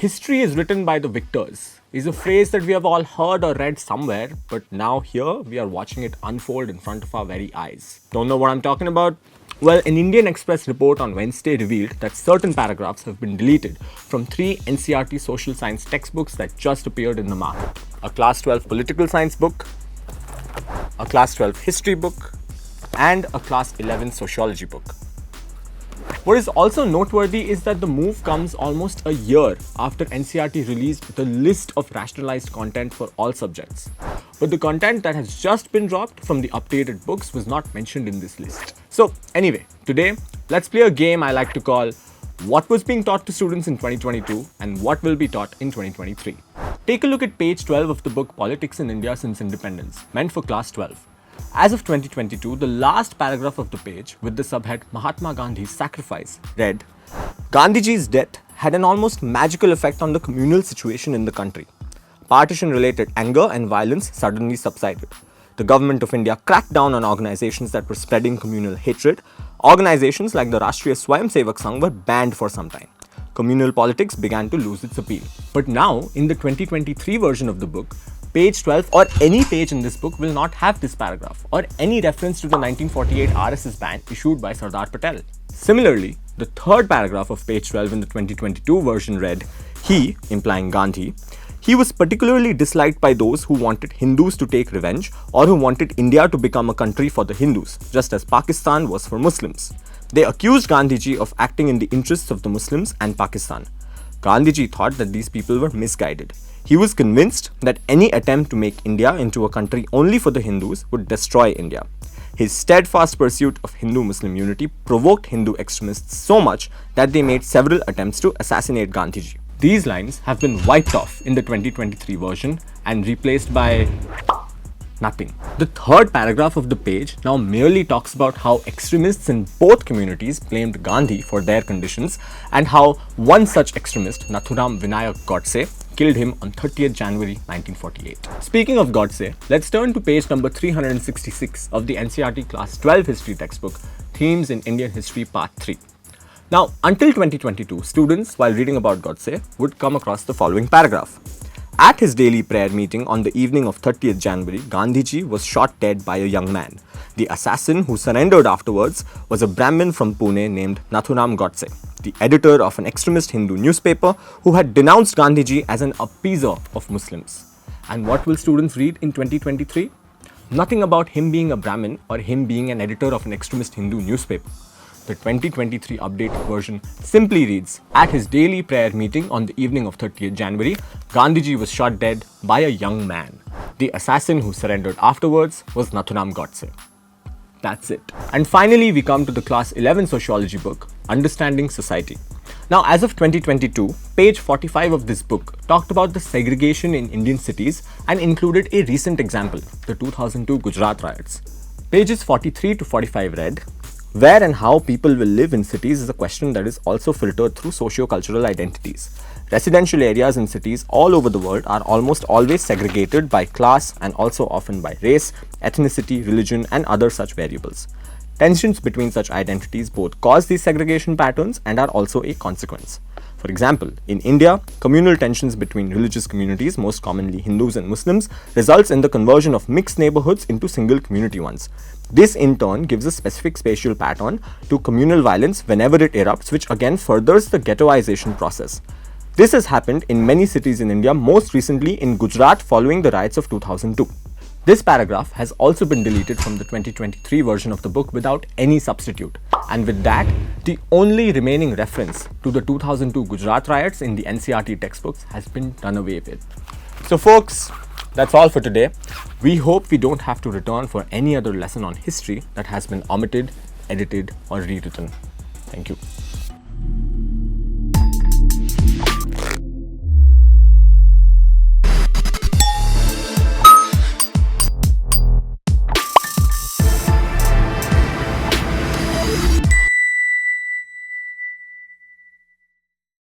History is written by the victors is a phrase that we have all heard or read somewhere, but now here we are watching it unfold in front of our very eyes. Don't know what I'm talking about? Well, an Indian Express report on Wednesday revealed that certain paragraphs have been deleted from 3 NCERT social science textbooks that just appeared in the market. A Class 12 political science book, a Class 12 history book, and a Class 11 sociology book. What is also noteworthy is that the move comes almost a year after NCERT released the list of rationalized content for all subjects. But the content that has just been dropped from the updated books was not mentioned in this list. So anyway, today let's play a game I like to call what was being taught to students in 2022 and what will be taught in 2023. Take a look at page 12 of the book Politics in India Since Independence, meant for class 12. As of 2022, the last paragraph of the page with the subhead Mahatma Gandhi's sacrifice read, Gandhiji's death had an almost magical effect on the communal situation in the country. Partition-related anger and violence suddenly subsided. The government of India cracked down on organizations that were spreading communal hatred. Organizations like the Rashtriya Swayamsevak Sangh were banned for some time. Communal politics began to lose its appeal. But now, in the 2023 version of the book, page 12 or any page in this book will not have this paragraph or any reference to the 1948 RSS ban issued by Sardar Patel. Similarly, the third paragraph of page 12 in the 2022 version read, he, implying Gandhi, he was particularly disliked by those who wanted Hindus to take revenge or who wanted India to become a country for the Hindus, just as Pakistan was for Muslims. They accused Gandhiji of acting in the interests of the Muslims and Pakistan. Gandhiji thought that these people were misguided. He was convinced that any attempt to make India into a country only for the Hindus would destroy India. His steadfast pursuit of Hindu-Muslim unity provoked Hindu extremists so much that they made several attempts to assassinate Gandhiji. These lines have been wiped off in the 2023 version and replaced by nothing. The third paragraph of the page now merely talks about how extremists in both communities blamed Gandhi for their conditions and how one such extremist, Nathuram Godse, killed him on 30th January 1948. Speaking of Godse, let's turn to page number 366 of the NCERT Class 12 History textbook, Themes in Indian History Part 3. Now, until 2022, students, while reading about Godse, would come across the following paragraph. At his daily prayer meeting on the evening of 30th January, Gandhiji was shot dead by a young man. The assassin who surrendered afterwards was a Brahmin from Pune named Nathuram Godse, the editor of an extremist Hindu newspaper who had denounced Gandhiji as an appeaser of Muslims. And what will students read in 2023? Nothing about him being a Brahmin or him being an editor of an extremist Hindu newspaper. The 2023 updated version simply reads, at his daily prayer meeting on the evening of 30th January, Gandhiji was shot dead by a young man. The assassin who surrendered afterwards was Nathuram Godse. That's it. And finally, we come to the Class 11 sociology book, Understanding Society. Now, as of 2022, page 45 of this book talked about the segregation in Indian cities and included a recent example, the 2002 Gujarat riots. Pages 43 to 45 read, where and how people will live in cities is a question that is also filtered through socio-cultural identities. Residential areas in cities all over the world are almost always segregated by class and also often by race, ethnicity, religion, and other such variables. Tensions between such identities both cause these segregation patterns and are also a consequence. For example, in India, communal tensions between religious communities, most commonly Hindus and Muslims, results in the conversion of mixed neighborhoods into single community ones. This in turn gives a specific spatial pattern to communal violence whenever it erupts, which again furthers the ghettoization process. This has happened in many cities in India, most recently in Gujarat following the riots of 2002. This paragraph has also been deleted from the 2023 version of the book without any substitute. And with that, the only remaining reference to the 2002 Gujarat riots in the NCERT textbooks has been done away with. So folks, that's all for today. We hope we don't have to return for any other lesson on history that has been omitted, edited, or rewritten. Thank you.